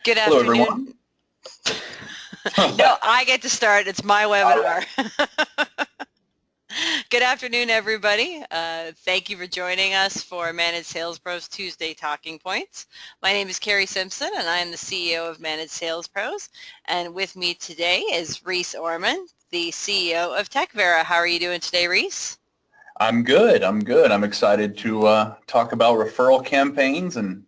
Good Hello, afternoon. everyone. No, I get to start. It's my webinar. Good afternoon, everybody. Thank you for joining us for Managed Sales Pros Tuesday Talking Points. My name is Carrie Simpson, and I am the CEO of Managed Sales Pros. And with me today is Reese Ormand, the CEO of TechVera. How are you doing today, Reese? I'm good. I'm excited to talk about referral campaigns and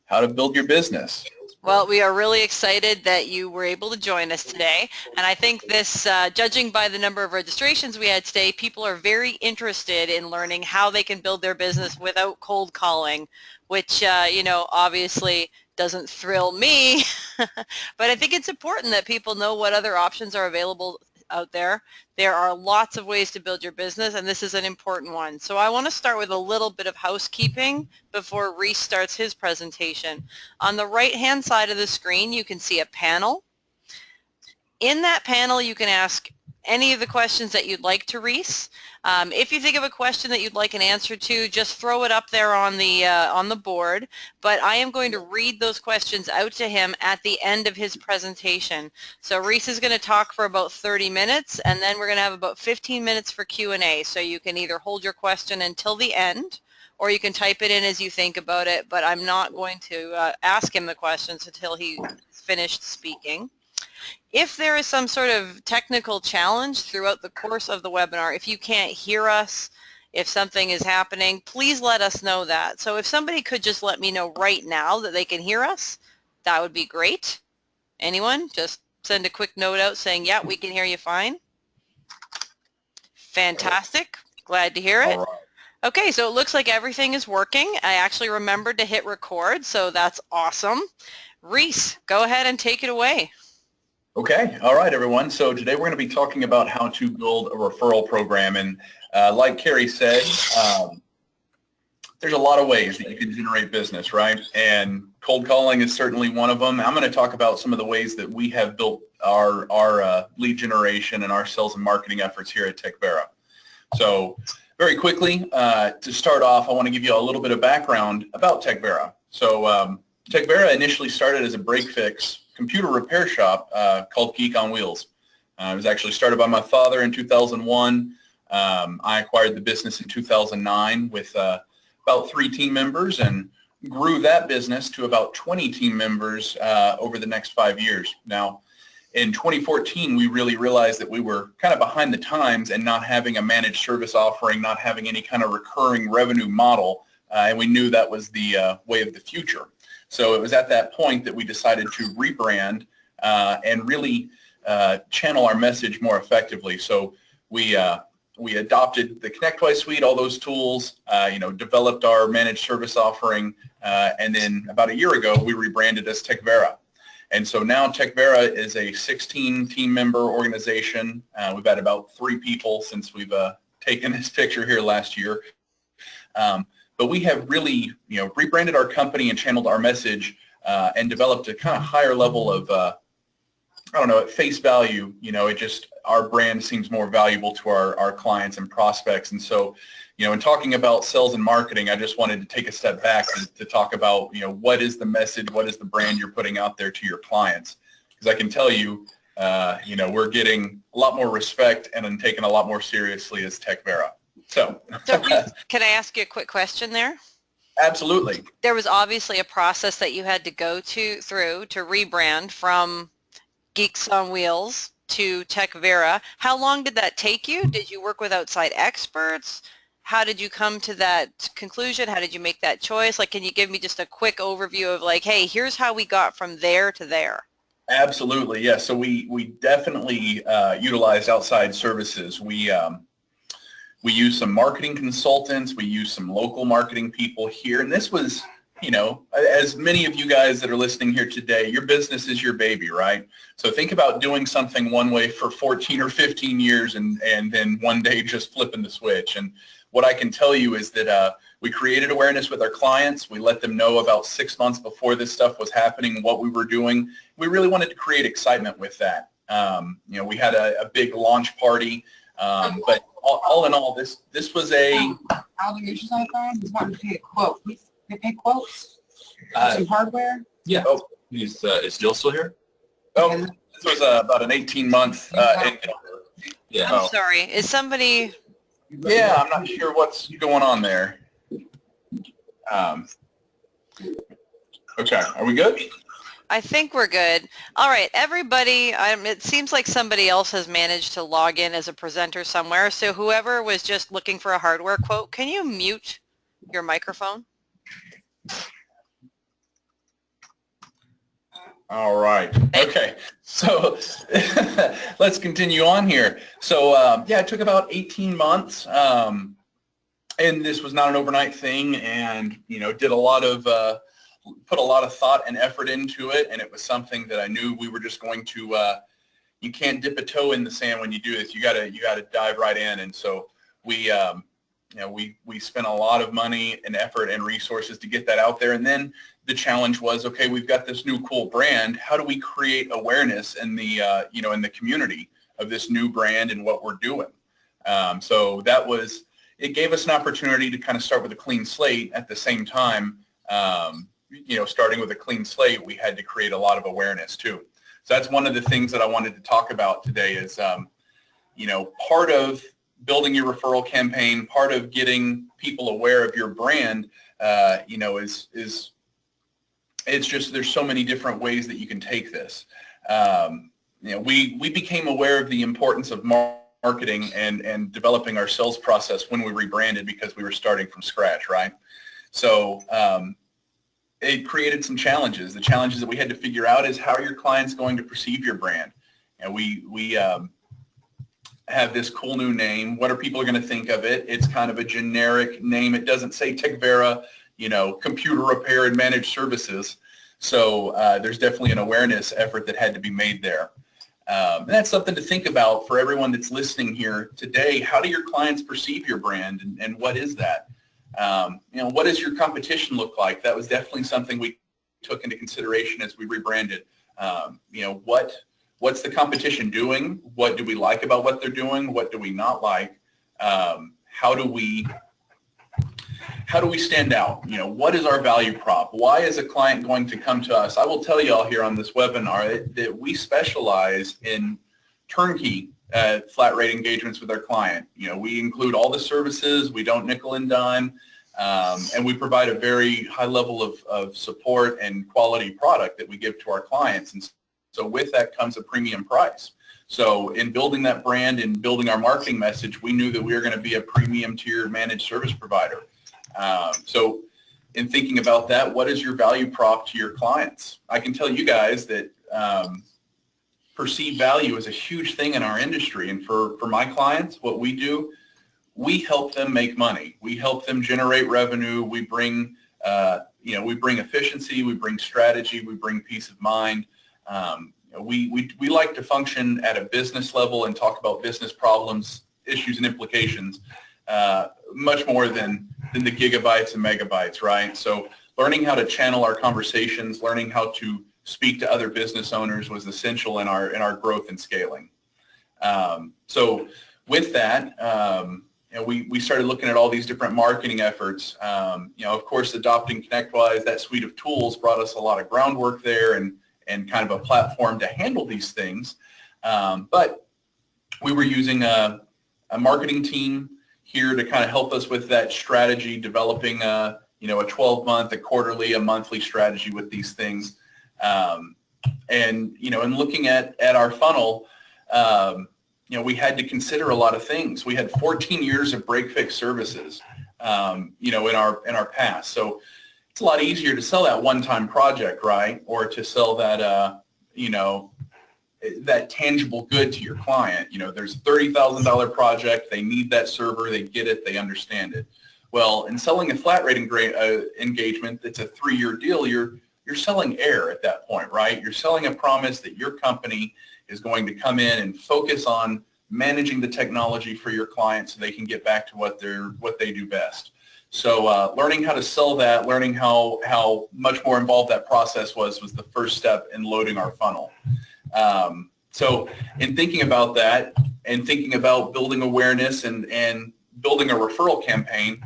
how to build your business. Well, we are really excited that you were able to join us today, and I think this, judging by the number of registrations we had today, people are very interested in learning how they can build their business without cold calling, which, obviously doesn't thrill me, but I think it's important that people know what other options are available out there. There are lots of ways to build your business, and this is an important one. So I want to start with a little bit of housekeeping before Reese starts his presentation. On the right-hand side of the screen, you can see a panel. In that panel, you can ask any of the questions that you'd like to Reese. If you think of a question that you'd like an answer to, just throw it up there on the board. But I am going to read those questions out to him at the end of his presentation. So Reese is going to talk for about 30 minutes, and then we're going to have about 15 minutes for Q&A. So you can either hold your question until the end, or you can type it in as you think about it. But I'm not going to ask him the questions until he's finished speaking. If there is some sort of technical challenge throughout the course of the webinar, if you can't hear us, if something is happening, please let us know that. So if somebody could just let me know right now that they can hear us, that would be great. Anyone? Just send a quick note out saying, yeah, we can hear you fine. Fantastic. Glad to hear it. All right. Okay, so it looks like everything is working. I actually remembered to hit record, so that's awesome. Reese, go ahead and take it away. Okay. All right, everyone. So today we're going to be talking about how to build a referral program. And like Carrie said, there's a lot of ways that you can generate business, right? And cold calling is certainly one of them. I'm going to talk about some of the ways that we have built our lead generation and our sales and marketing efforts here at TechVera. So very quickly, to start off, I want to give you a little bit of background about TechVera. So TechVera initially started as a break-fix computer repair shop called Geek on Wheels. It was actually started by my father in 2001. I acquired the business in 2009 with about 3 team members and grew that business to about 20 team members over the next 5 years. Now, in 2014, we really realized that we were kind of behind the times and not having a managed service offering, not having any kind of recurring revenue model, and we knew that was the way of the future. So it was at that point that we decided to rebrand and really channel our message more effectively. So we adopted the Connect Twice suite, all those tools, developed our managed service offering, and then about a year ago we rebranded as TechVera. And so now TechVera is a 16 team member organization. We've had about 3 people since we've taken this picture here last year. But we have really, rebranded our company and channeled our message and developed a kind of higher level of, at face value, our brand seems more valuable to our clients and prospects. And so, in talking about sales and marketing, I just wanted to take a step back to talk about, what is the message, what is the brand you're putting out there to your clients? Because I can tell you, we're getting a lot more respect and taken a lot more seriously as TechVera. So can I ask you a quick question there? Absolutely. There was obviously a process that you had to go through to rebrand from Geeks on Wheels to TechVera. How long did that take you? Did you work with outside experts? How did you come to that conclusion? How did you make that choice? Can you give me just a quick overview of hey, here's how we got from there to there? Absolutely, yes. Yeah. So we definitely utilized outside services. We use some marketing consultants. We use some local marketing people here. And this was, as many of you guys that are listening here today, your business is your baby, right? So think about doing something one way for 14 or 15 years and then one day just flipping the switch. And what I can tell you is that we created awareness with our clients. We let them know about 6 months before this stuff was happening, what we were doing. We really wanted to create excitement with that. We had a big launch party. But all in all, this was a obligations on the phone. He's wanting to pay a quote. They pay quotes for some hardware. Yeah. Oh, Is Jill still here? Oh, this was about an 18-month endeavor. Yeah. I'm sorry. Is somebody? Yeah, I'm not sure what's going on there. Okay, are we good? I think we're good. All right, everybody, it seems like somebody else has managed to log in as a presenter somewhere. So whoever was just looking for a hardware quote, can you mute your microphone? All right. Okay. So let's continue on here. So yeah, it took about 18 months. And this was not an overnight thing, and did a lot of put a lot of thought and effort into it, and it was something that I knew we were just going to you can't dip a toe in the sand when you do this. You gotta dive right in. And so we we spent a lot of money and effort and resources to get that out there. And then the challenge was, okay, we've got this new cool brand. How do we create awareness in the in the community of this new brand and what we're doing? So that was, it gave us an opportunity to kind of start with a clean slate. At the same time, starting with a clean slate, we had to create a lot of awareness too. So that's one of the things that I wanted to talk about today is, part of building your referral campaign, part of getting people aware of your brand, is it's just, there's so many different ways that you can take this. We became aware of the importance of marketing and developing our sales process when we rebranded, because we were starting from scratch, right? So it created some challenges. The challenges that we had to figure out is, how are your clients going to perceive your brand? And we have this cool new name. What are people going to think of it? It's kind of a generic name. It doesn't say TechVera, computer repair and managed services. So there's definitely an awareness effort that had to be made there. And that's something to think about for everyone that's listening here today. How do your clients perceive your brand, and what is that? What does your competition look like? That was definitely something we took into consideration as we rebranded. What's the competition doing? What do we like about what they're doing? What do we not like? How do we stand out? What is our value prop? Why is a client going to come to us? I will tell you all here on this webinar that we specialize in turnkey flat rate engagements with our client. We include all the services. We don't nickel and dime, and we provide a very high level of support and quality product that we give to our clients. And so with that comes a premium price. So in building that brand and building our marketing message, we knew that we were going to be a premium tier managed service provider. So in thinking about that, what is your value prop to your clients? I can tell you guys that perceived value is a huge thing in our industry. And for my clients, what we do, we help them make money. We help them generate revenue. We bring, we bring efficiency. We bring strategy. We bring peace of mind. We like to function at a business level and talk about business problems, issues, and implications much more than the gigabytes and megabytes, right? So learning how to channel our conversations, learning how to speak to other business owners was essential in our growth and scaling. So with that, we started looking at all these different marketing efforts. Of course, adopting ConnectWise, that suite of tools brought us a lot of groundwork there and kind of a platform to handle these things. But we were using a marketing team here to kind of help us with that strategy, developing a 12-month, a quarterly, a monthly strategy with these things. And looking at our funnel, we had to consider a lot of things. We had 14 years of break-fix services, in our past. So it's a lot easier to sell that one-time project, right? Or to sell that, that tangible good to your client. There's a $30,000 project. They need that server. They get it. They understand it. Well, in selling a flat rate engagement, that's a 3-year deal. You're selling air at that point, right? You're selling a promise that your company is going to come in and focus on managing the technology for your clients so they can get back to what they do best. So learning how to sell that, learning how much more involved that process was the first step in loading our funnel. So in thinking about that and thinking about building awareness and building a referral campaign,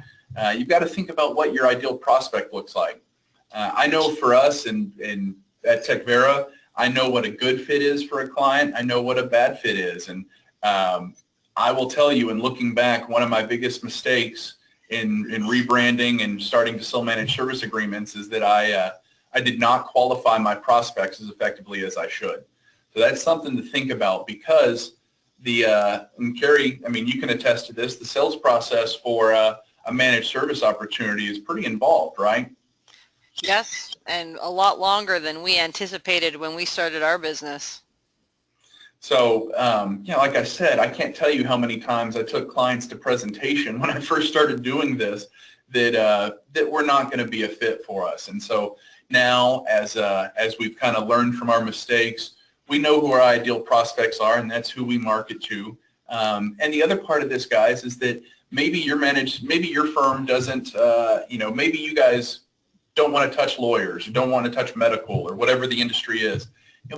you've got to think about what your ideal prospect looks like. I know for us, and at TechVera, I know what a good fit is for a client. I know what a bad fit is. And I will tell you, in looking back, one of my biggest mistakes in rebranding and starting to sell managed service agreements is that I did not qualify my prospects as effectively as I should. So that's something to think about, because and Carrie, I mean, you can attest to this, the sales process for a managed service opportunity is pretty involved, right? Yes, and a lot longer than we anticipated when we started our business. So, like I said, I can't tell you how many times I took clients to presentation when I first started doing this that were not going to be a fit for us. And so now, as we've kind of learned from our mistakes, we know who our ideal prospects are, and that's who we market to. And the other part of this, guys, is that maybe your firm doesn't, maybe you guys don't want to touch lawyers, or don't want to touch medical, or whatever the industry is.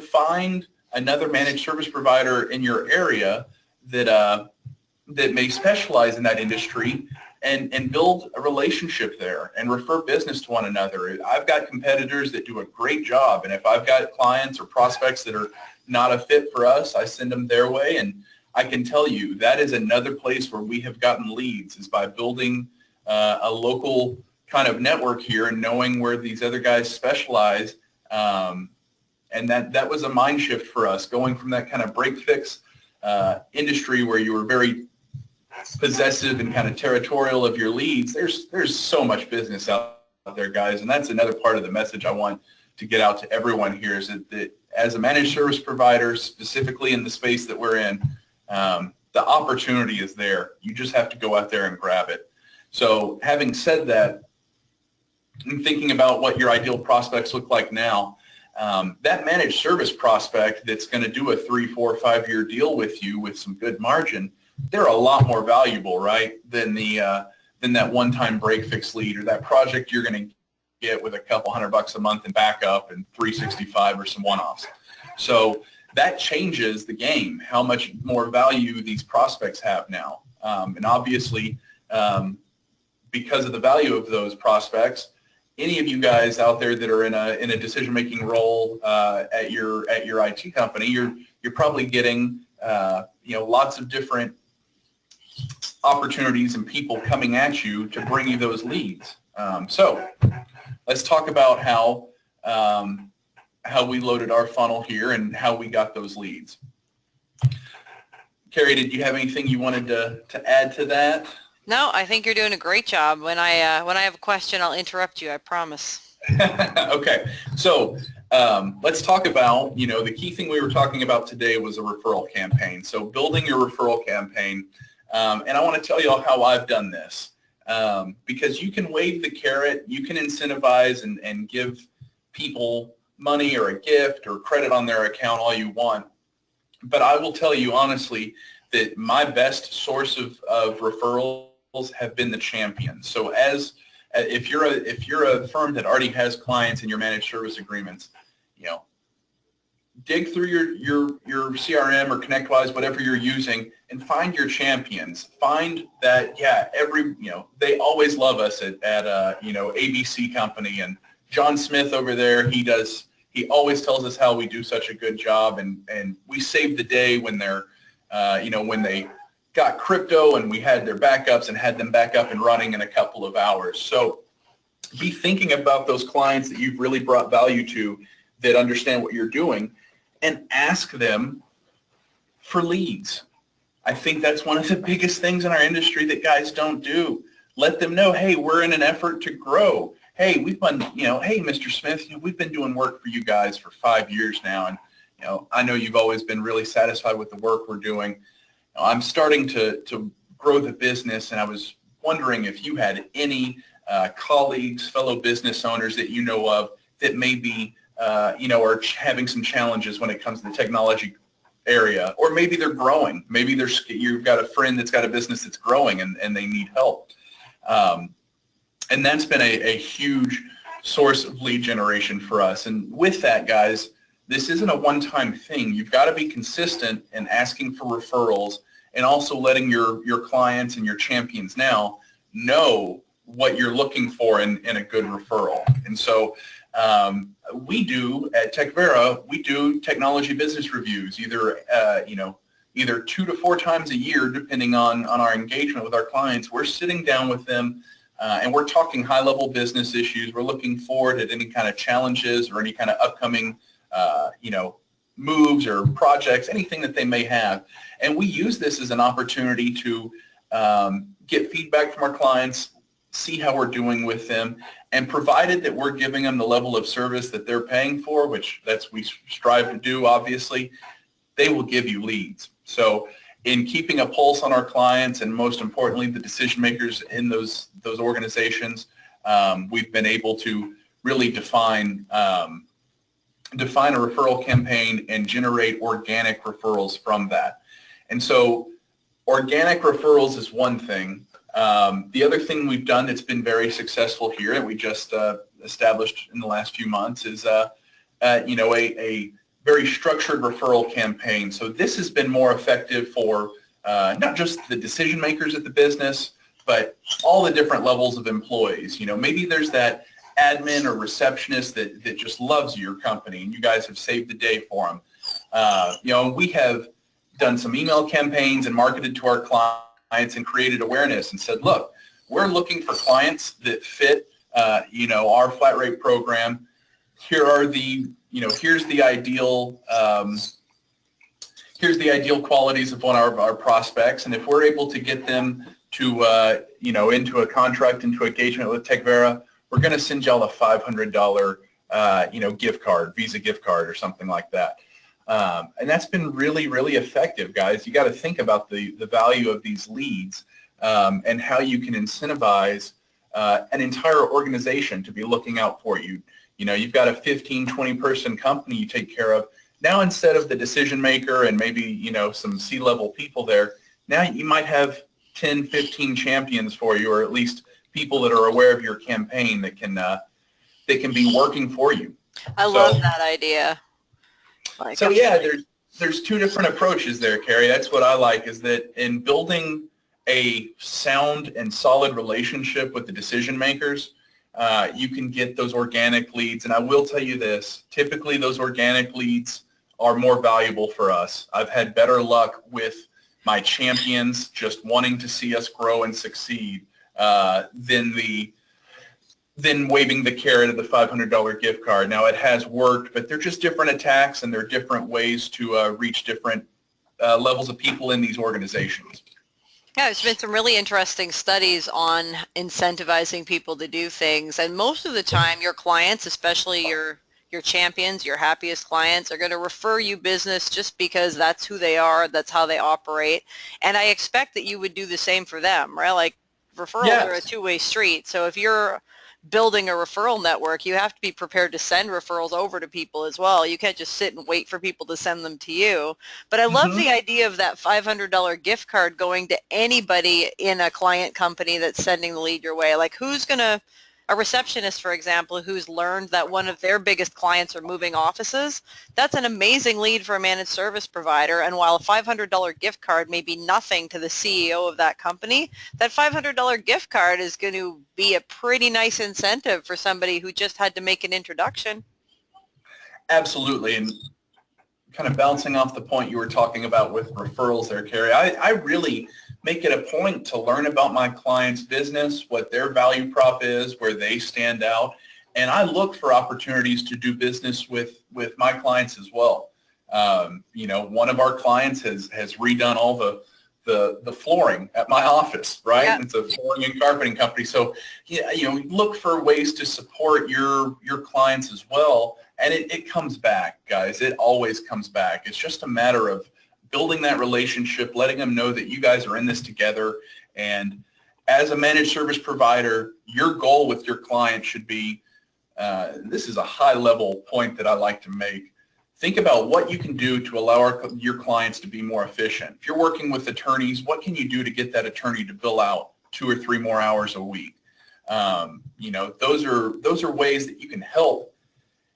Find another managed service provider in your area that may specialize in that industry, and build a relationship there and refer business to one another. I've got competitors that do a great job, and if I've got clients or prospects that are not a fit for us, I send them their way. And I can tell you that is another place where we have gotten leads, is by building a local kind of network here and knowing where these other guys specialize. And that was a mind shift for us, going from that kind of break-fix industry where you were very possessive and kind of territorial of your leads. There's so much business out there, guys, and that's another part of the message I want to get out to everyone here, is that as a managed service provider, specifically in the space that we're in, the opportunity is there. You just have to go out there and grab it. So having said that, and thinking about what your ideal prospects look like now, that managed service prospect that's going to do a 3, 4, 5-year deal with you with some good margin, they're a lot more valuable, right, than that one-time break-fix lead, or that project you're going to get with a couple $100 a month in backup and 365 or some one-offs. So that changes the game, how much more value these prospects have now. And obviously, because of the value of those prospects, any of you guys out there that are in a decision-making role at your IT company, you're probably getting lots of different opportunities and people coming at you to bring you those leads. So let's talk about how we loaded our funnel here and how we got those leads. Carrie, did you have anything you wanted to add to that? No, I think you're doing a great job. When I have a question, I'll interrupt you, I promise. Okay, so let's talk about, the key thing we were talking about today was a referral campaign. So building your referral campaign, and I want to tell you all how I've done this, because you can wave the carrot, you can incentivize and give people money or a gift or credit on their account all you want, but I will tell you honestly that my best source of referrals have been the champions. So if you're a firm that already has clients in your managed service agreements, dig through your CRM or ConnectWise, whatever you're using, and find your champions. Find that, they always love us at ABC company, and John Smith over there, he always tells us how we do such a good job, and we saved the day when they're when they got crypto and we had their backups and had them back up and running in a couple of hours. So be thinking about those clients that you've really brought value to, that understand what you're doing, and ask them for leads. I think that's one of the biggest things in our industry that guys don't do. Let them know, hey, we're in an effort to grow. Hey, we've been, hey, Mr. Smith, we've been doing work for you guys for 5 years now, and I know you've always been really satisfied with the work we're doing. I'm starting to grow the business, and I was wondering if you had any colleagues, fellow business owners that you know of that maybe are having some challenges when it comes to the technology area, or maybe they're growing. Maybe you've got a friend that's got a business that's growing and they need help. And that's been a huge source of lead generation for us. And with that, guys, this isn't a one-time thing. You've got to be consistent in asking for referrals, and also letting your clients and your champions now know what you're looking for in a good referral. And so We do at TechVera, we do technology business reviews, either 2 to 4 times a year, depending on our engagement with our clients. We're sitting down with them and we're talking high-level business issues. We're looking forward at any kind of challenges or any kind of upcoming, moves or projects, anything that they may have. And we use this as an opportunity to get feedback from our clients, see how we're doing with them, and provided that we're giving them the level of service that they're paying for, which we strive to do, obviously, they will give you leads. So in keeping a pulse on our clients and most importantly the decision makers in those organizations, we've been able to really define a referral campaign and generate organic referrals from that. And so organic referrals is one thing. The other thing we've done that's been very successful here and we just established in the last few months is a very structured referral campaign. So this has been more effective for not just the decision makers at the business, but all the different levels of employees. Maybe there's that admin or receptionist that just loves your company and you guys have saved the day for them. We have done some email campaigns and marketed to our clients and created awareness and said, look, we're looking for clients that fit, our flat rate program. Here's the ideal qualities of one of our prospects, and if we're able to get them to into a contract, into engagement with TechVera, we're going to send y'all a $500 gift card, Visa gift card or something like that. And that's been really, really effective, guys. You got to think about the value of these leads and how you can incentivize an entire organization to be looking out for you. You've got a 15, 20 person company you take care of. Now instead of the decision maker and maybe, some C-level people there, now you might have 10, 15 champions for you, or at least people that are aware of your campaign that can be working for you. I love that idea. There's 2 different approaches there, Carrie. That's what I like, is that in building a sound and solid relationship with the decision makers, you can get those organic leads. And I will tell you this, typically those organic leads are more valuable for us. I've had better luck with my champions just wanting to see us grow and succeed than waving the carrot of the $500 gift card. Now it has worked, but they're just different attacks and they're different ways to reach different levels of people in these organizations. Yeah, there's been some really interesting studies on incentivizing people to do things, and most of the time your clients, especially your champions, your happiest clients, are going to refer you business just because that's who they are, that's how they operate, and I expect that you would do the same for them, right? Like referrals are a two-way street, so if you're building a referral network, you have to be prepared to send referrals over to people as well. You can't just sit and wait for people to send them to you. But I love the idea of that $500 gift card going to anybody in a client company that's sending the lead your way. Like a receptionist, for example, who's learned that one of their biggest clients are moving offices, that's an amazing lead for a managed service provider. And while a $500 gift card may be nothing to the CEO of that company, that $500 gift card is going to be a pretty nice incentive for somebody who just had to make an introduction. Absolutely. And kind of bouncing off the point you were talking about with referrals there, Carrie, I really make it a point to learn about my client's business, what their value prop is, where they stand out, and I look for opportunities to do business with my clients as well. One of our clients has redone all the flooring at my office, right? Yeah. It's a flooring and carpeting company. So, look for ways to support your clients as well, and it comes back, guys. It always comes back. It's just a matter of building that relationship, letting them know that you guys are in this together. And as a managed service provider, your goal with your client should be, this is a high-level point that I like to make. Think about what you can do to allow your clients to be more efficient. If you're working with attorneys, what can you do to get that attorney to bill out 2 or 3 more hours a week? Those are ways that you can help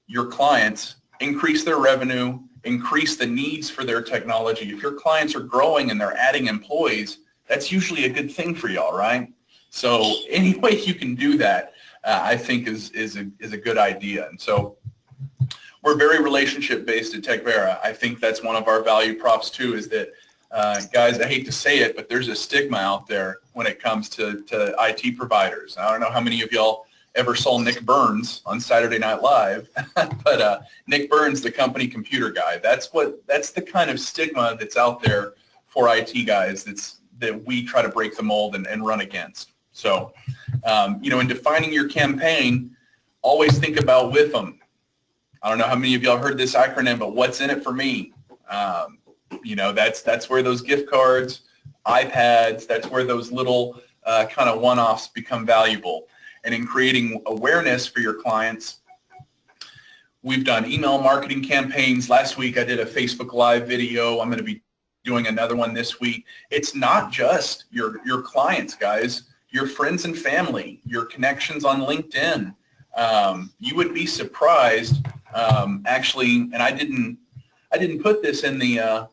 your clients increase their revenue, increase the needs for their technology. If your clients are growing and they're adding employees, that's usually a good thing for y'all, right? So any way you can do that, I think is a good idea. And so we're very relationship based at TechVera. I think that's one of our value props too, is that guys, I hate to say it, but there's a stigma out there when it comes to IT providers. I don't know how many of y'all ever saw Nick Burns on Saturday Night Live, but Nick Burns, the company computer guy, that's the kind of stigma that's out there for IT guys that we try to break the mold and run against. So, in defining your campaign, always think about with them. I don't know how many of y'all heard this acronym, but what's in it for me? That's where those gift cards, iPads, that's where those little kind of one-offs become valuable. And in creating awareness for your clients, we've done email marketing campaigns. Last week I did a Facebook Live video. I'm going to be doing another one this week. It's not just your clients, guys, your friends and family, your connections on LinkedIn. You would be surprised, actually, and I didn't put this in the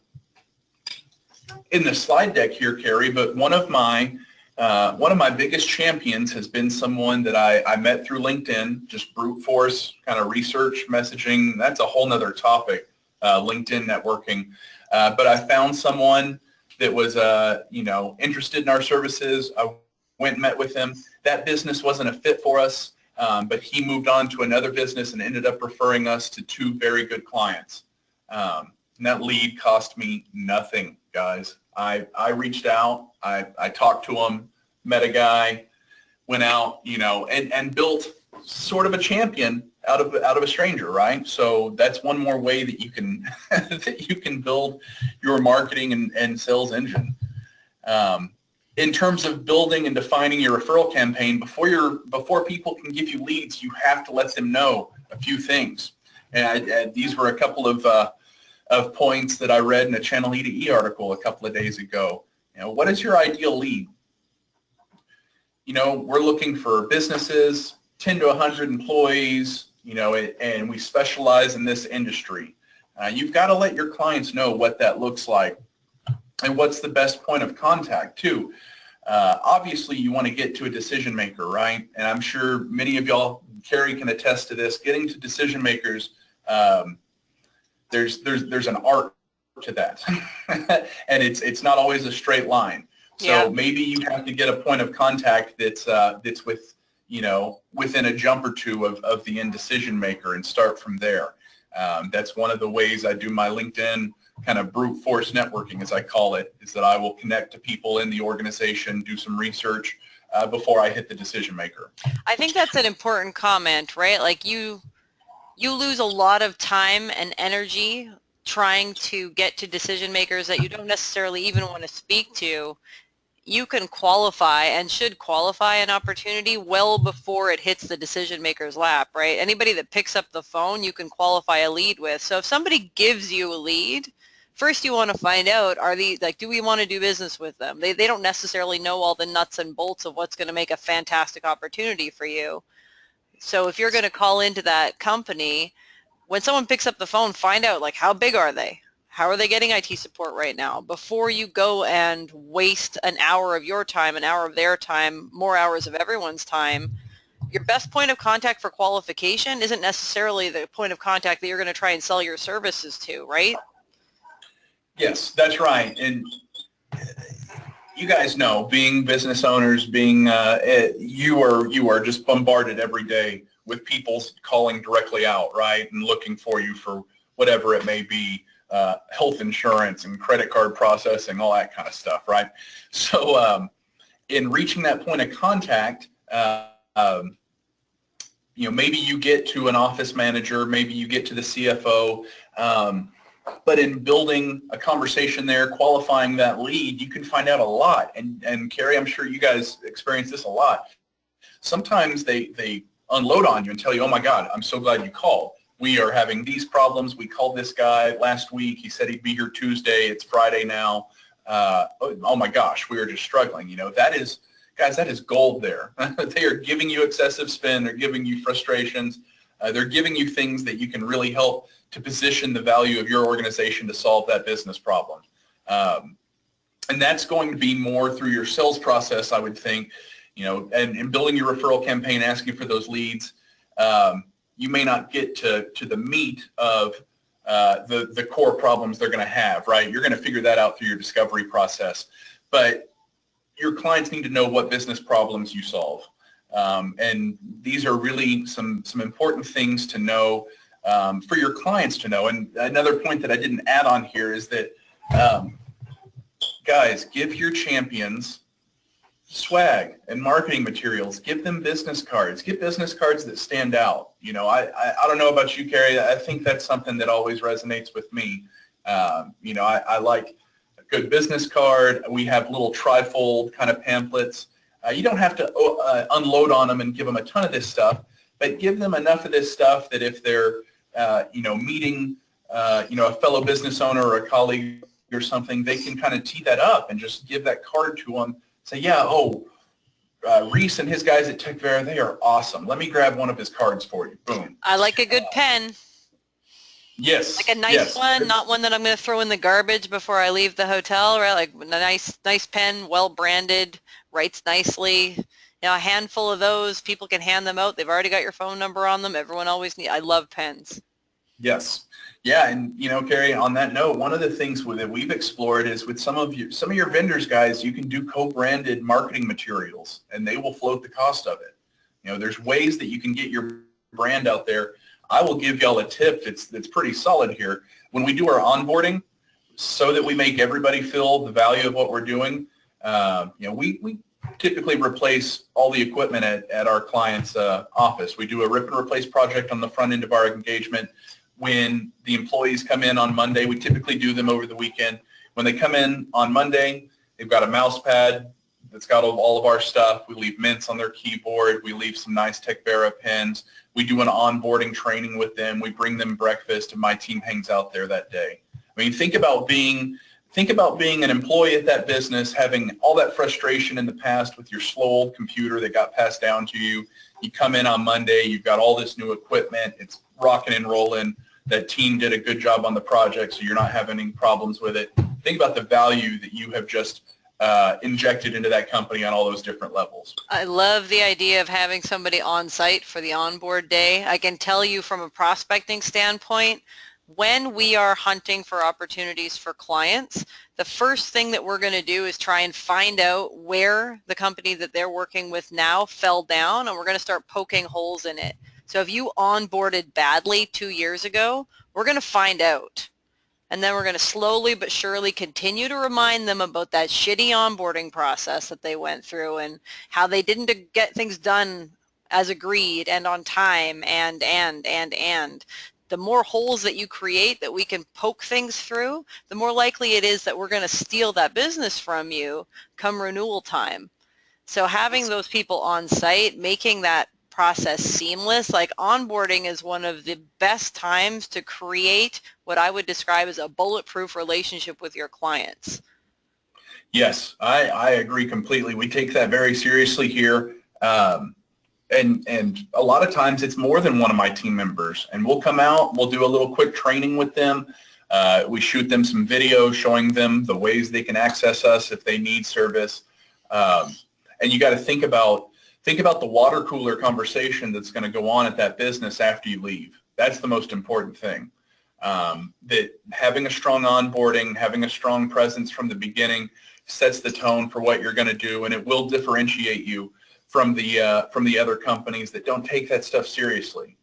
slide deck here, Carrie, but one of my biggest champions has been someone that I met through LinkedIn, just brute force kind of research messaging. That's a whole nother topic, LinkedIn networking. But I found someone that was, interested in our services. I went and met with him. That business wasn't a fit for us, but he moved on to another business and ended up referring us to 2 very good clients. And that lead cost me nothing, guys. I reached out, I talked to him, met a guy, went out, and built sort of a champion out of a stranger, right? So that's one more way that you can that you can build your marketing and sales engine. In terms of building and defining your referral campaign, before people can give you leads, you have to let them know a few things. And these were a couple of points that I read in a Channel E to E article a couple of days ago. What is your ideal lead? We're looking for businesses, 10 to 100 employees, and we specialize in this industry. You've got to let your clients know what that looks like and what's the best point of contact too. Obviously, you want to get to a decision maker, right? And I'm sure many of y'all, Carrie can attest to this, getting to decision makers, there's an art to that. And it's not always a straight line. So maybe you have to get a point of contact that's with, within a jump or two of the end decision maker and start from there. That's one of the ways I do my LinkedIn kind of brute force networking, as I call it, is that I will connect to people in the organization, do some research before I hit the decision maker. I think that's an important comment, right? Like you lose a lot of time and energy trying to get to decision makers that you don't necessarily even want to speak to. You can qualify and should qualify an opportunity well before it hits the decision maker's lap, right? Anybody that picks up the phone, you can qualify a lead with. So if somebody gives you a lead, first you want to find out, do we want to do business with them? They don't necessarily know all the nuts and bolts of what's going to make a fantastic opportunity for you. So if you're going to call into that company, when someone picks up the phone, find out, like, how big are they? How are they getting IT support right now? Before you go and waste an hour of your time, an hour of their time, more hours of everyone's time, your best point of contact for qualification isn't necessarily the point of contact that you're going to try and sell your services to, right? Yes, that's right. And you guys know, being business owners, you are just bombarded every day with people calling directly out, right, and looking for you for whatever it may be. Health insurance and credit card processing, all that kind of stuff, right? So in reaching that point of contact, maybe you get to an office manager, maybe you get to the CFO, but in building a conversation there, qualifying that lead, you can find out a lot. And Carrie, I'm sure you guys experience this a lot. Sometimes they unload on you and tell you, oh my God, I'm so glad you called. We are having these problems. We called this guy last week. He said he'd be here Tuesday. It's Friday now. Oh my gosh, we are just struggling. That is gold there. They are giving you excessive spend. They're giving you frustrations. They're giving you things that you can really help to position the value of your organization to solve that business problem. And that's going to be more through your sales process, I would think. and building your referral campaign, asking for those leads. You may not get to the meat of the core problems they're going to have, right? You're going to figure that out through your discovery process. But your clients need to know what business problems you solve. And these are really some important things to know for your clients to know. And another point that I didn't add on here is that, guys, give your champions swag and marketing materials. Give them business cards. Get business cards that stand out. I don't know about you, Carrie. I think that's something that always resonates with me. I like a good business card. We have little trifold kind of pamphlets. You don't have to unload on them and give them a ton of this stuff, but give them enough of this stuff that if they're, meeting, a fellow business owner or a colleague or something, they can kind of tee that up and just give that card to them. Say, yeah, Reese and his guys at TechVera, they are awesome. Let me grab one of his cards for you. Boom. I like a good pen. Yes. Like a nice one, not one that I'm going to throw in the garbage before I leave the hotel, right? Like a nice pen, well branded, writes nicely. A handful of those, people can hand them out. They've already got your phone number on them. Everyone always needs. I love pens. Yes. Yeah, and Carrie, on that note, one of the things that we've explored is with some of your vendors, guys, you can do co-branded marketing materials, and they will float the cost of it. There's ways that you can get your brand out there. I will give y'all a tip that's pretty solid here. When we do our onboarding, so that we make everybody feel the value of what we're doing, we typically replace all the equipment at our client's office. We do a rip and replace project on the front end of our engagement. When the employees come in on Monday, we typically do them over the weekend. When they come in on Monday, they've got a mouse pad that's got all of our stuff. We leave mints on their keyboard. We leave some nice TechVera pens. We do an onboarding training with them. We bring them breakfast, and my team hangs out there that day. I mean, think about being an employee at that business, having all that frustration in the past with your slow old computer that got passed down to you. You come in on Monday, you've got all this new equipment. It's rocking and rolling. That team did a good job on the project, so you're not having any problems with it. Think about the value that you have just injected into that company on all those different levels. I love the idea of having somebody on site for the onboard day. I can tell you from a prospecting standpoint, when we are hunting for opportunities for clients, the first thing that we're going to do is try and find out where the company that they're working with now fell down, and we're going to start poking holes in it. So if you onboarded badly 2 years ago, we're going to find out. And then we're going to slowly but surely continue to remind them about that shitty onboarding process that they went through and how they didn't get things done as agreed and on time and. The more holes that you create that we can poke things through, the more likely it is that we're going to steal that business from you come renewal time. So having those people on site, making that process seamless, like onboarding is one of the best times to create what I would describe as a bulletproof relationship with your clients. Yes, I agree completely. We take that very seriously here. And a lot of times it's more than one of my team members, and we'll come out, we'll do a little quick training with them. We shoot them some video showing them the ways they can access us if they need service. And you got to think about the water cooler conversation that's going to go on at that business after you leave. That's the most important thing. That having a strong onboarding, having a strong presence from the beginning sets the tone for what you're going to do, and it will differentiate you from the other companies that don't take that stuff seriously.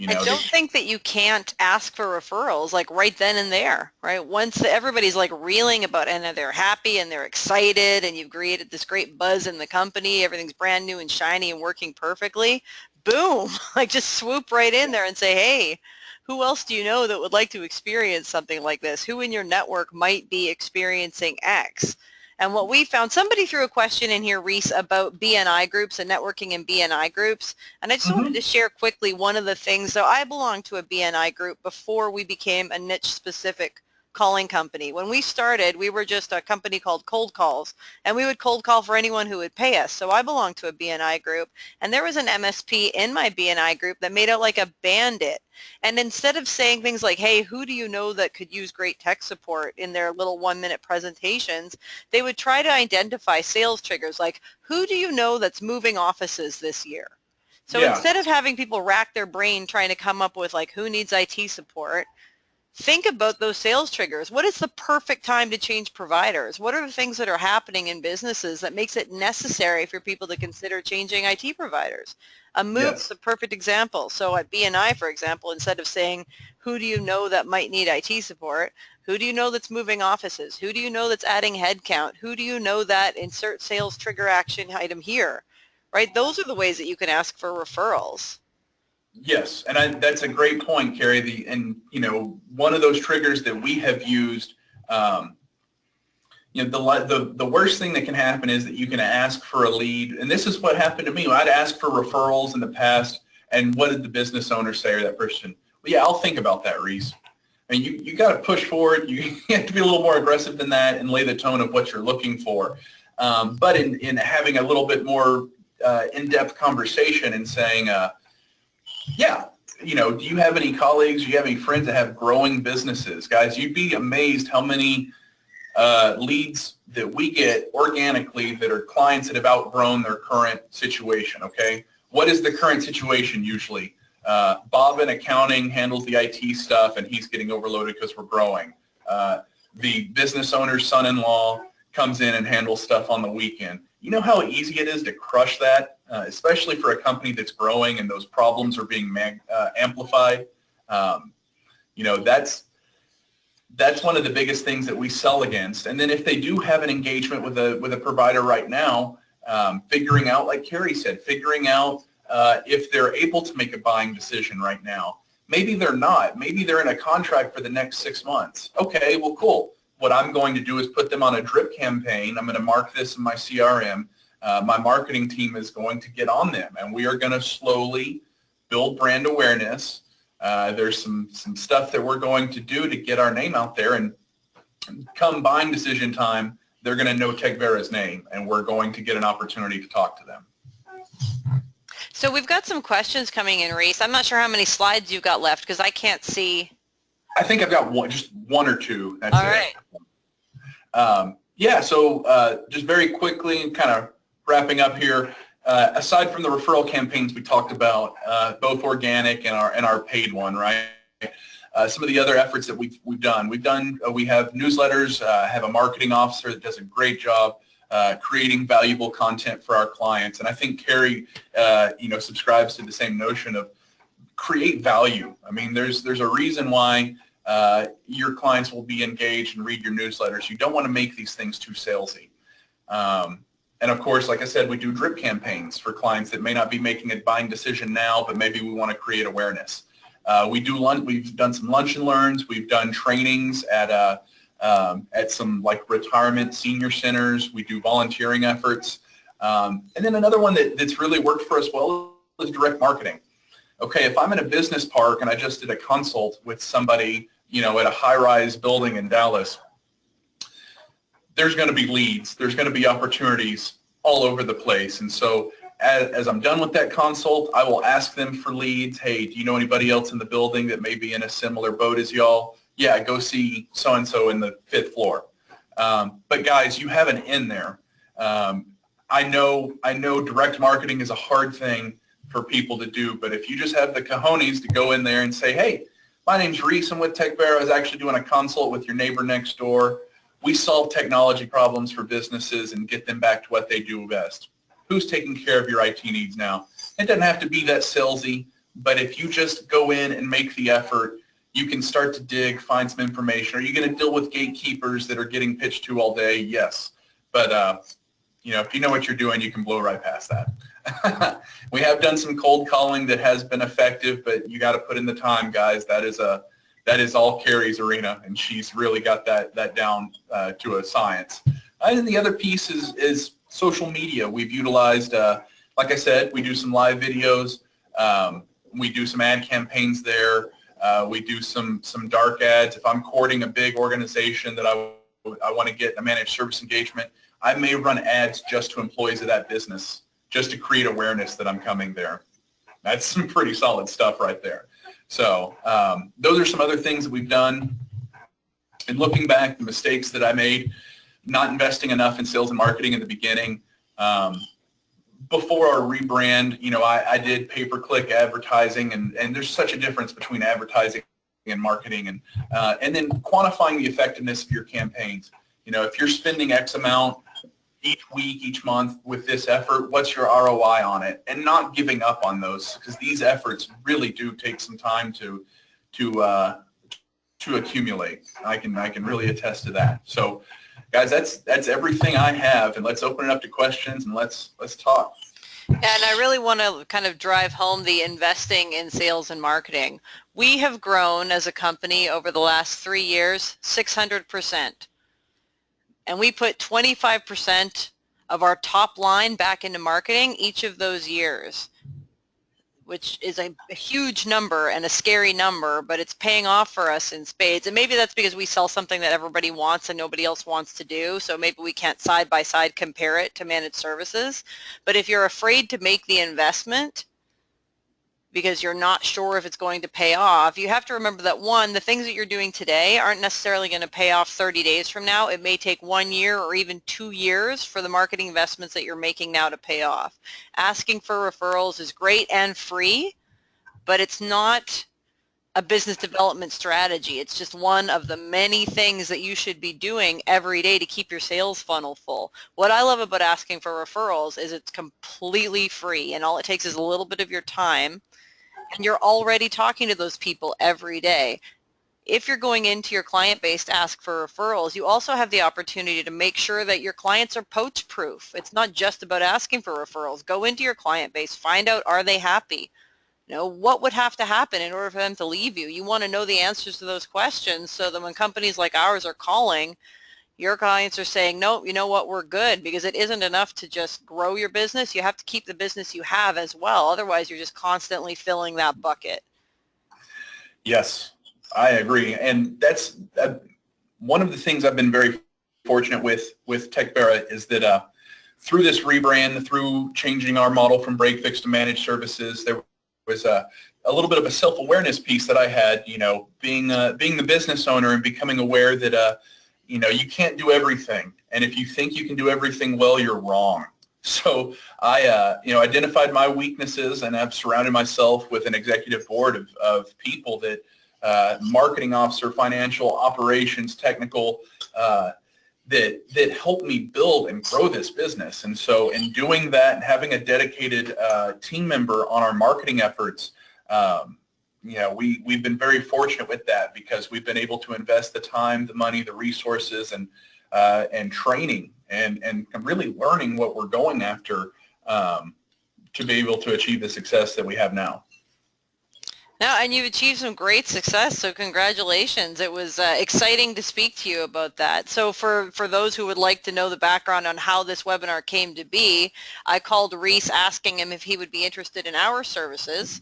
I don't think that you can't ask for referrals like right then and there, right? Once everybody's like reeling about and they're happy and they're excited and you've created this great buzz in the company, everything's brand new and shiny and working perfectly, boom, like just swoop right in there and say, hey, who else do you know that would like to experience something like this? Who in your network might be experiencing X? And what we found, somebody threw a question in here, Reese, about BNI groups and networking in BNI groups. And I just wanted to share quickly one of the things. So I belonged to a BNI group before we became a niche-specific calling company. When we started, we were just a company called Cold Calls, and we would cold call for anyone who would pay us. So I belonged to a BNI group, and there was an MSP in my BNI group that made out like a bandit. And instead of saying things like, hey, who do you know that could use great tech support in their little 1-minute presentations, they would try to identify sales triggers like, who do you know that's moving offices this year? So Yeah. instead of having people rack their brain trying to come up with like, who needs IT support, think about those sales triggers. What is the perfect time to change providers? What are the things that are happening in businesses that makes it necessary for people to consider changing IT providers? A move is a perfect example. So at BNI, for example, instead of saying, who do you know that might need IT support? Who do you know that's moving offices? Who do you know that's adding headcount? Who do you know that insert sales trigger action item here? Right? Those are the ways that you can ask for referrals. Yes, and that's a great point, Carrie. One of those triggers that we have used, the worst thing that can happen is that you can ask for a lead, and this is what happened to me. I'd ask for referrals in the past, and what did the business owner say, or that person? Well, yeah, I'll think about that, Reese. I mean, you got to push forward. You have to be a little more aggressive than that and lay the tone of what you're looking for. But in having a little bit more in-depth conversation and saying, yeah, do you have any colleagues, do you have any friends that have growing businesses? Guys, you'd be amazed how many leads that we get organically that are clients that have outgrown their current situation, okay? What is the current situation usually? Bob in accounting handles the IT stuff and he's getting overloaded because we're growing. The business owner's son-in-law comes in and handles stuff on the weekend. You know how easy it is to crush that, especially for a company that's growing and those problems are being amplified. That's one of the biggest things that we sell against. And then if they do have an engagement with a provider right now, figuring out, like Carrie said, figuring out if they're able to make a buying decision right now. Maybe they're not. Maybe they're in a contract for the next 6 months. Okay, well, cool. What I'm going to do is put them on a drip campaign. I'm going to mark this in my CRM. My marketing team is going to get on them, and we are going to slowly build brand awareness. There's some stuff that we're going to do to get our name out there, and come buying decision time, they're going to know TechVera's name, and we're going to get an opportunity to talk to them. So we've got some questions coming in, Reese. I'm not sure how many slides you've got left because I can't see. I think I've got just one or two. That's All it. Right. Yeah, so just very quickly and kind of wrapping up here, aside from the referral campaigns we talked about, both organic and our paid one, right? Some of the other efforts that we've done. We have newsletters, have a marketing officer that does a great job creating valuable content for our clients. And I think Carrie, subscribes to the same notion of create value. I mean, there's a reason why your clients will be engaged and read your newsletters. You don't want to make these things too salesy. And of course, like I said, we do drip campaigns for clients that may not be making a buying decision now, but maybe we want to create awareness. We've done some lunch and learns. We've done trainings at some like retirement senior centers. We do volunteering efforts. And then another one that's really worked for us well is direct marketing. Okay, if I'm in a business park and I just did a consult with somebody, at a high-rise building in Dallas, there's going to be leads. There's going to be opportunities all over the place. And so as I'm done with that consult, I will ask them for leads. Hey, do you know anybody else in the building that may be in a similar boat as y'all? Yeah, go see so-and-so in the 5th floor. But guys, you have an in there. I know direct marketing is a hard thing for people to do, but if you just have the cojones to go in there and say, hey, my name's Reese, I'm with TechVera. I was actually doing a consult with your neighbor next door. We solve technology problems for businesses and get them back to what they do best. Who's taking care of your IT needs now? It doesn't have to be that salesy, but if you just go in and make the effort, you can start to dig, find some information. Are you going to deal with gatekeepers that are getting pitched to all day? Yes. But, if you know what you're doing, you can blow right past that. We have done some cold calling that has been effective, but you got to put in the time, guys. That is all Carrie's arena, and she's really got that down to a science. And the other piece is social media. We've utilized, like I said, we do some live videos. We do some ad campaigns there. We do some dark ads. If I'm courting a big organization that I want to get a managed service engagement, I may run ads just to employees of that business, just to create awareness that I'm coming there. That's some pretty solid stuff right there. So those are some other things that we've done. And looking back, the mistakes that I made, not investing enough in sales and marketing in the beginning. Before our rebrand, I did pay-per-click advertising, and there's such a difference between advertising and marketing, and then quantifying the effectiveness of your campaigns. If you're spending X amount each week, each month with this effort, what's your ROI on it? And not giving up on those, because these efforts really do take some time to accumulate. I can really attest to that. So, guys, that's everything I have, and let's open it up to questions and let's talk. And I really want to kind of drive home the investing in sales and marketing. We have grown as a company over the last 3 years 600%. And we put 25% of our top line back into marketing each of those years, which is a huge number and a scary number, but it's paying off for us in spades. And maybe that's because we sell something that everybody wants and nobody else wants to do, so maybe we can't side by side compare it to managed services. But if you're afraid to make the investment because you're not sure if it's going to pay off, you have to remember that, one, the things that you're doing today aren't necessarily going to pay off 30 days from now. It may take 1 year or even 2 years for the marketing investments that you're making now to pay off. Asking for referrals is great and free, but it's not a business development strategy. It's just one of the many things that you should be doing every day to keep your sales funnel full. What I love about asking for referrals is it's completely free, and all it takes is a little bit of your time, and you're already talking to those people every day. If you're going into your client base to ask for referrals, you also have the opportunity to make sure that your clients are poach proof. It's not just about asking for referrals. Go into your client base, find out, are they happy? What would have to happen in order for them to leave you? You want to know the answers to those questions so that when companies like ours are calling, your clients are saying, no, you know what, we're good, because it isn't enough to just grow your business. You have to keep the business you have as well. Otherwise, you're just constantly filling that bucket. Yes, I agree. And that's one of the things I've been very fortunate with TechVera is that through this rebrand, through changing our model from break fix to managed services, there was a little bit of a self-awareness piece that I had, being the business owner and becoming aware that you can't do everything, and if you think you can do everything well, you're wrong. So I identified my weaknesses, and I've surrounded myself with an executive board of people that marketing officer, financial, operations, technical, that helped me build and grow this business. And so in doing that and having a dedicated team member on our marketing efforts, we've been very fortunate with that, because we've been able to invest the time, the money, the resources, and training, and really learning what we're going after to be able to achieve the success that we have now. No, and you've achieved some great success, so congratulations. It was exciting to speak to you about that. So for those who would like to know the background on how this webinar came to be, I called Reese asking him if he would be interested in our services.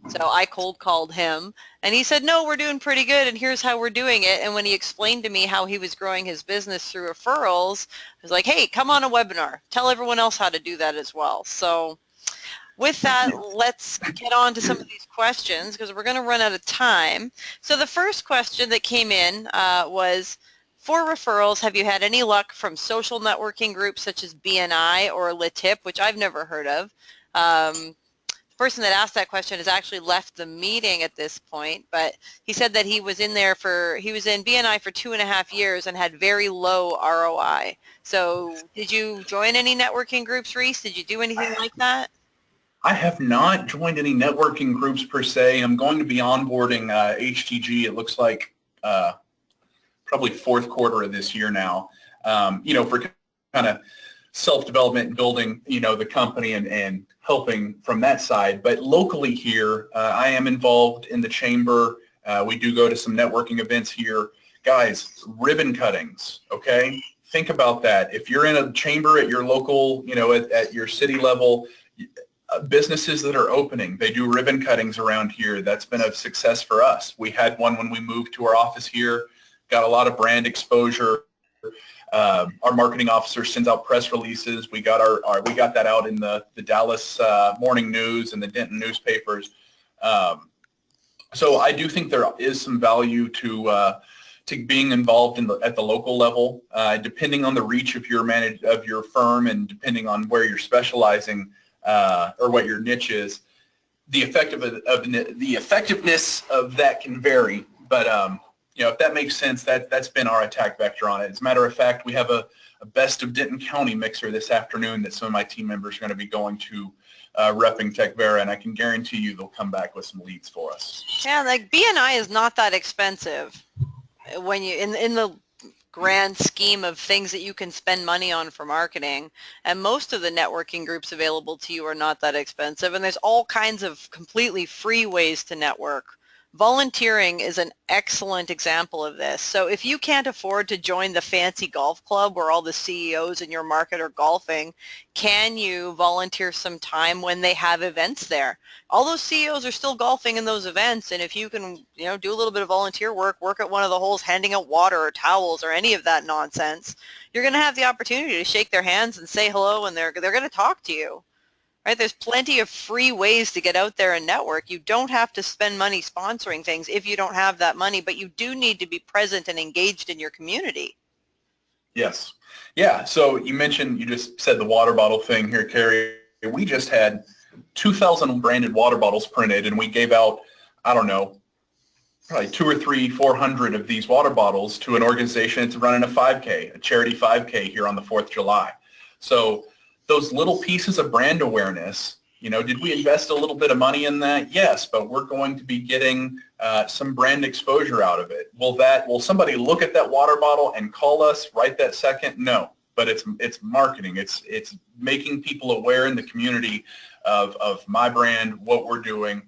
So I cold called him, and he said, no, we're doing pretty good, and here's how we're doing it. And when he explained to me how he was growing his business through referrals, I was like, hey, come on a webinar. Tell everyone else how to do that as well. So with that, let's get on to some of these questions, because we're going to run out of time. So the first question that came in was, for referrals, have you had any luck from social networking groups such as BNI or LeTip, which I've never heard of? The person that asked that question has actually left the meeting at this point, but he said that he was in BNI for 2.5 years and had very low ROI. So did you join any networking groups, Reese? Did you do anything like that? I have not joined any networking groups per se. I'm going to be onboarding HTG, it looks like probably fourth quarter of this year now, for kind of self-development and building, the company and helping from that side. But locally here, I am involved in the chamber. We do go to some networking events here. Guys, ribbon cuttings, okay? Think about that. If you're in a chamber at your local, at your city level, businesses that are opening. They do ribbon cuttings around here. That's been a success for us. We had one when we moved to our office here, got a lot of brand exposure. Our marketing officer sends out press releases. We got we got that out in the Dallas Morning News and the Denton newspapers. So I do think there is some value to being involved at the local level, depending on the reach of your firm and depending on where you're specializing or what your niche is. The effectiveness of that can vary, but you know, if that makes sense, that's been our attack vector on it. As a matter of fact, we have a Best of Denton County mixer this afternoon that some of my team members are going to be going to repping TechVera, and I can guarantee you they'll come back with some leads for us. Yeah, like BNI is not that expensive when you in the grand scheme of things that you can spend money on for marketing, and most of the networking groups available to you are not that expensive, and there's all kinds of completely free ways to network. Volunteering is an excellent example of this. So if you can't afford to join the fancy golf club where all the CEOs in your market are golfing, can you volunteer some time when they have events there? All those CEOs are still golfing in those events, and if you can, you know, do a little bit of volunteer work at one of the holes handing out water or towels or any of that nonsense, you're going to have the opportunity to shake their hands and say hello, and they're going to talk to you. Right? There's plenty of free ways to get out there and network. You don't have to spend money sponsoring things if you don't have that money, but you do need to be present and engaged in your community. Yes. Yeah. So you just said the water bottle thing here, Carrie. We just had 2,000 branded water bottles printed, and we gave out, I don't know, probably 200 or 300, 400 of these water bottles to an organization that's running a 5K, a charity 5K here on the 4th of July. So those little pieces of brand awareness, you know, did we invest a little bit of money in that? Yes, but we're going to be getting some brand exposure out of it. Will somebody look at that water bottle and call us right that second? No, but it's marketing. It's making people aware in the community of my brand, what we're doing.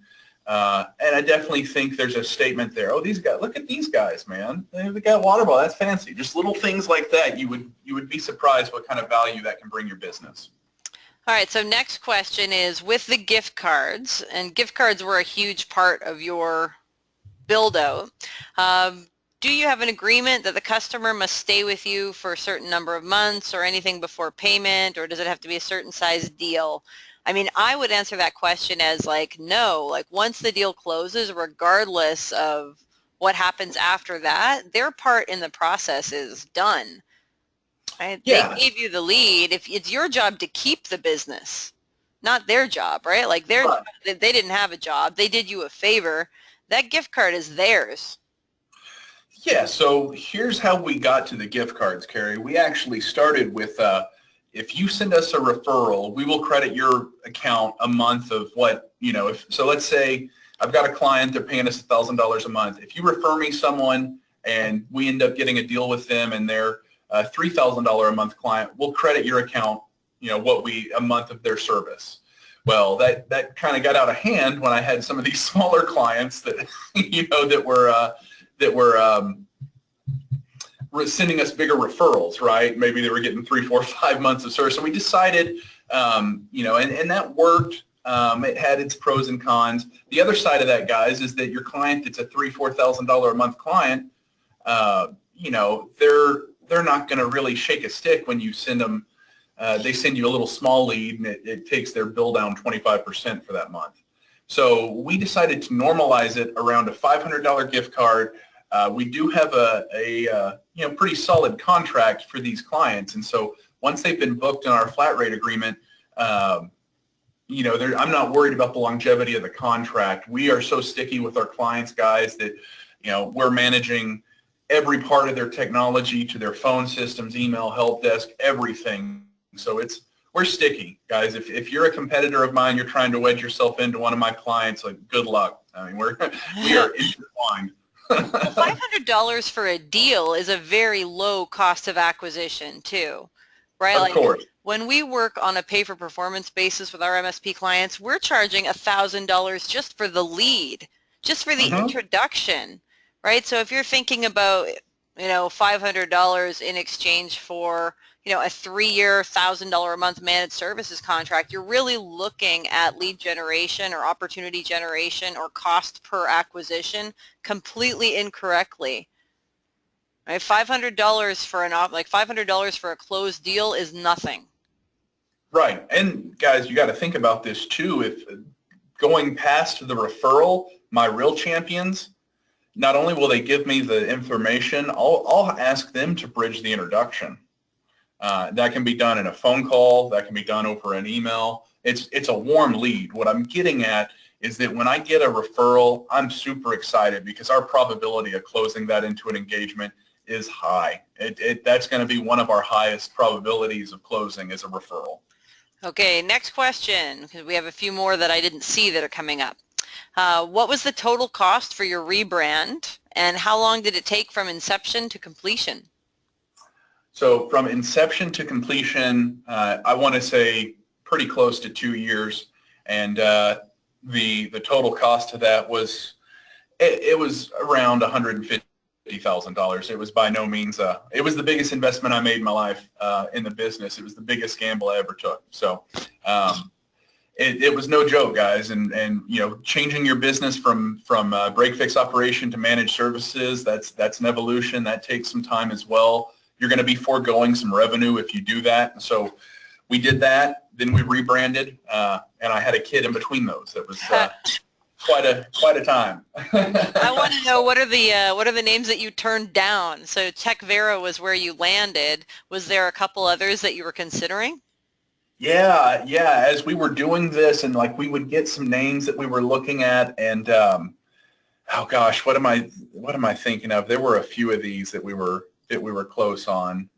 And I definitely think there's a statement there. Oh, these guys, look at these guys, man. They got a water bottle. That's fancy. Just little things like that. You would be surprised what kind of value that can bring your business. All right, so next question is with the gift cards, and gift cards were a huge part of your build-out. Do you have an agreement that the customer must stay with you for a certain number of months or anything before payment, or does it have to be a certain size deal? I mean, I would answer that question as like, no, like once the deal closes, regardless of what happens after that, their part in the process is done. Right? Yeah. They gave you the lead. If it's your job to keep the business, not their job, right? Like they didn't have a job. They did you a favor. That gift card is theirs. Yeah, so here's how we got to the gift cards, Carrie. We actually started with if you send us a referral, we will credit your account a month of what, you know, so let's say I've got a client, they're paying us $1,000 a month. If you refer me someone and we end up getting a deal with them and they're a $3,000 a month client, we'll credit your account, you know, a month of their service. Well, that kind of got out of hand when I had some of these smaller clients that, you know, that were sending us bigger referrals, right? Maybe they were getting 3, 4, 5 months of service. So we decided, you know, and that worked. It had its pros and cons. The other side of that, guys, is that your client that's a $3,000, $4,000 a month client, you know, they're not going to really shake a stick when you send them. They send you a little small lead, and it takes their bill down 25% for that month. So we decided to normalize it around a $500 gift card. We do have a you know, pretty solid contract for these clients, and so once they've been booked in our flat rate agreement, you know, I'm not worried about the longevity of the contract. We are so sticky with our clients, guys, that, you know, we're managing every part of their technology to their phone systems, email, help desk, everything. So we're sticky, guys. If you're a competitor of mine, you're trying to wedge yourself into one of my clients, like, good luck. I mean, we are intertwined. Well, $500 for a deal is a very low cost of acquisition too, right? Of course. When we work on a pay-for-performance basis with our MSP clients, we're charging $1,000 just for the lead, just for the introduction, right? So if you're thinking about, you know, $500 in exchange for, you know, a 3-year, $1,000 a month managed services contract, you're really looking at lead generation or opportunity generation or cost per acquisition completely incorrectly. Right? $500 for $500 for a closed deal is nothing. Right. And guys, you got to think about this too. If going past the referral, my real champions, not only will they give me the information, I'll ask them to bridge the introduction. That can be done in a phone call. That can be done over an email. It's a warm lead. What I'm getting at is that when I get a referral, I'm super excited because our probability of closing that into an engagement is high. That's going to be one of our highest probabilities of closing is a referral. Okay, next question, because we have a few more that I didn't see that are coming up. What was the total cost for your rebrand, and how long did it take from inception to completion? So from inception to completion, I want to say pretty close to 2 years, and the total cost of that was it was around $150,000. It was by no means it was the biggest investment I made in my life in the business. It was the biggest gamble I ever took. So it was no joke, guys. And you know, changing your business from break fix operation to managed services, that's an evolution. That takes some time as well. You're going to be foregoing some revenue if you do that. So we did that. Then we rebranded, and I had a kid in between those. It was quite a time. I want to know what are the names that you turned down? So TechVera was where you landed. Was there a couple others that you were considering? Yeah. As we were doing this, and like we would get some names that we were looking at, and oh gosh, what am I thinking of? There were a few of these that we were close on.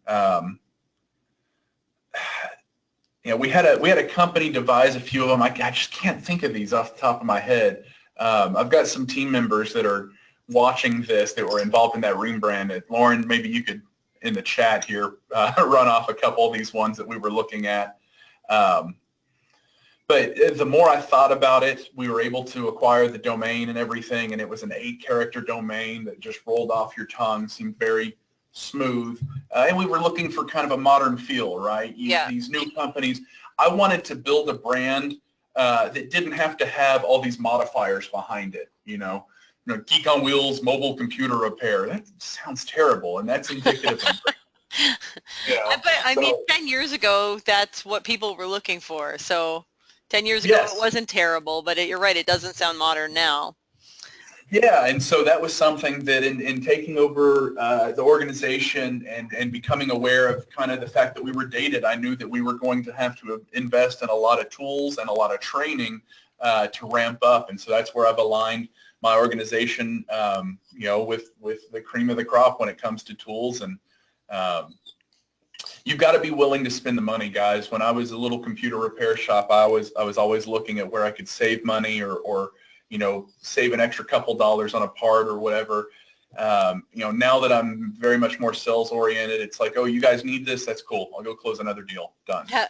You know, we had a company devise a few of them. I just can't think of these off the top of my head. I've got some team members that are watching this that were involved in that rebrand. Lauren, maybe you could in the chat here run off a couple of these ones that we were looking at. But the more I thought about it, we were able to acquire the domain and everything, and it was an 8-character domain that just rolled off your tongue, seemed very smooth, and we were looking for kind of a modern feel, right? These new companies, I wanted to build a brand that didn't have to have all these modifiers behind it, you know, Geek on Wheels, mobile computer repair. That sounds terrible, and that's indicative of But I mean, 10 years ago, that's what people were looking for. So 10 years ago, it wasn't terrible, but you're right, it doesn't sound modern now. Yeah, and so that was something that in taking over the organization and becoming aware of kind of the fact that we were dated, I knew that we were going to have to invest in a lot of tools and a lot of training to ramp up. And so that's where I've aligned my organization, you know, with the cream of the crop when it comes to tools. And you've got to be willing to spend the money, guys. When I was a little computer repair shop, I was always looking at where I could save money or you know, save an extra couple dollars on a part or whatever. You know, now that I'm very much more sales oriented, it's like, oh, you guys need this? That's cool. I'll go close another deal. Done. You know?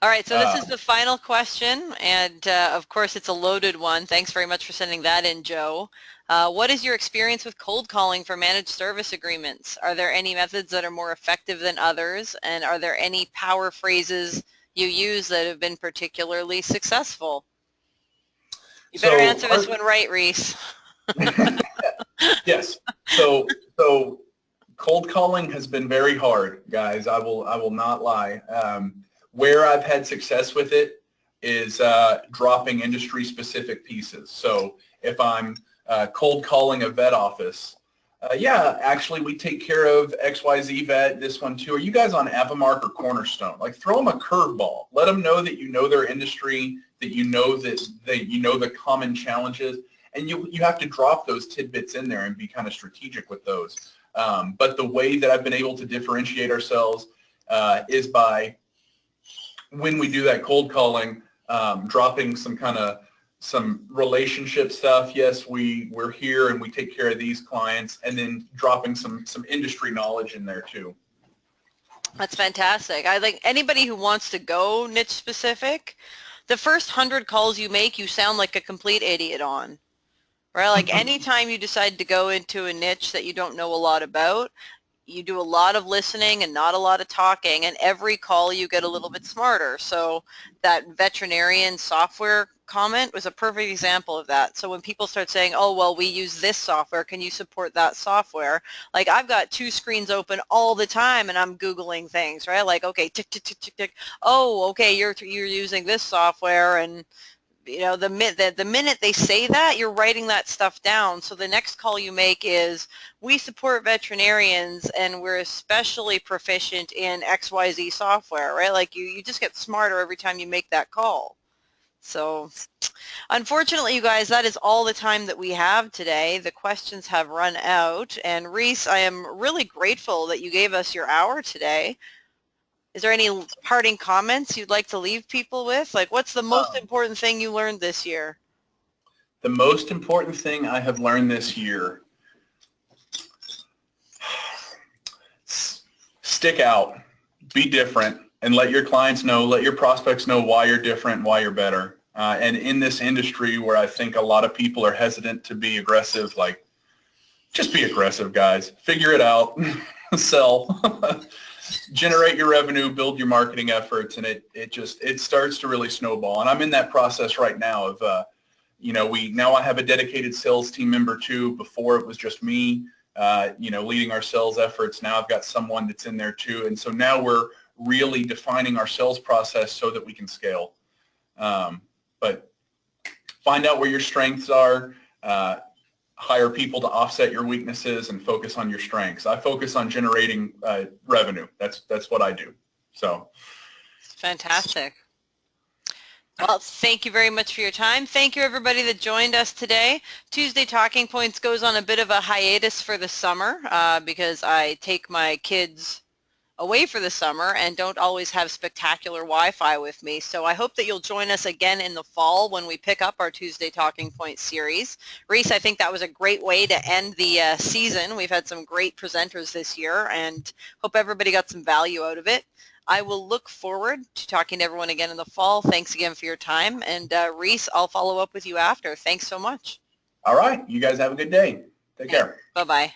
All right, so this is the final question, and of course it's a loaded one. Thanks very much for sending that in, Joe. What is your experience with cold calling for managed service agreements? Are there any methods that are more effective than others, and are there any power phrases you use that have been particularly successful? You better answer this one right, Reese. Yes. So cold calling has been very hard, guys. I will not lie. Where I've had success with it is dropping industry-specific pieces. So if I'm cold calling a vet office, yeah, actually we take care of XYZ vet, this one too. Are you guys on Avamark or Cornerstone? Like, throw them a curveball. Let them know that you know their industry, that you know the common challenges, and you have to drop those tidbits in there and be kind of strategic with those. But the way that I've been able to differentiate ourselves is by, when we do that cold calling, dropping some relationship stuff. Yes, we're here and we take care of these clients, and then dropping some industry knowledge in there too. That's fantastic. I think anybody who wants to go niche specific, the first 100 calls you make, you sound like a complete idiot on, right? Like anytime you decide to go into a niche that you don't know a lot about, you do a lot of listening and not a lot of talking, and every call you get a little bit smarter. So that veterinarian software comment was a perfect example of that. So when people start saying, oh, well, we use this software, can you support that software? Like, I've got 2 screens open all the time and I'm Googling things, right? Like, okay, tick, tick, tick, tick, tick. Oh, okay, you're using this software, and you know, the minute they say that, you're writing that stuff down. So the next call you make is, we support veterinarians and we're especially proficient in XYZ software, right? Like you just get smarter every time you make that call. So unfortunately, you guys, that is all the time that we have today. The questions have run out. And Reese, I am really grateful that you gave us your hour today. Is there any parting comments you'd like to leave people with? Like, what's the most important thing you learned this year? The most important thing I have learned this year, stick out, be different, and let your clients know, let your prospects know why you're different, why you're better. And in this industry where I think a lot of people are hesitant to be aggressive, like, just be aggressive, guys. Figure it out, sell. Generate your revenue, build your marketing efforts, and it starts to really snowball. And I'm in that process right now of, you know, now I have a dedicated sales team member too. Before it was just me, you know, leading our sales efforts. Now I've got someone that's in there too. And so now we're really defining our sales process so that we can scale. But find out where your strengths are. Hire people to offset your weaknesses and focus on your strengths. I focus on generating revenue. That's what I do. So fantastic. Well, thank you very much for your time. Thank you, everybody that joined us today. Tuesday Talking Points goes on a bit of a hiatus for the summer because I take my kids away for the summer and don't always have spectacular Wi-Fi with me. So I hope that you'll join us again in the fall when we pick up our Tuesday Talking Points series. Reese, I think that was a great way to end the season. We've had some great presenters this year and hope everybody got some value out of it. I will look forward to talking to everyone again in the fall. Thanks again for your time. And Reese, I'll follow up with you after. Thanks so much. All right. You guys have a good day. Take care. Bye-bye.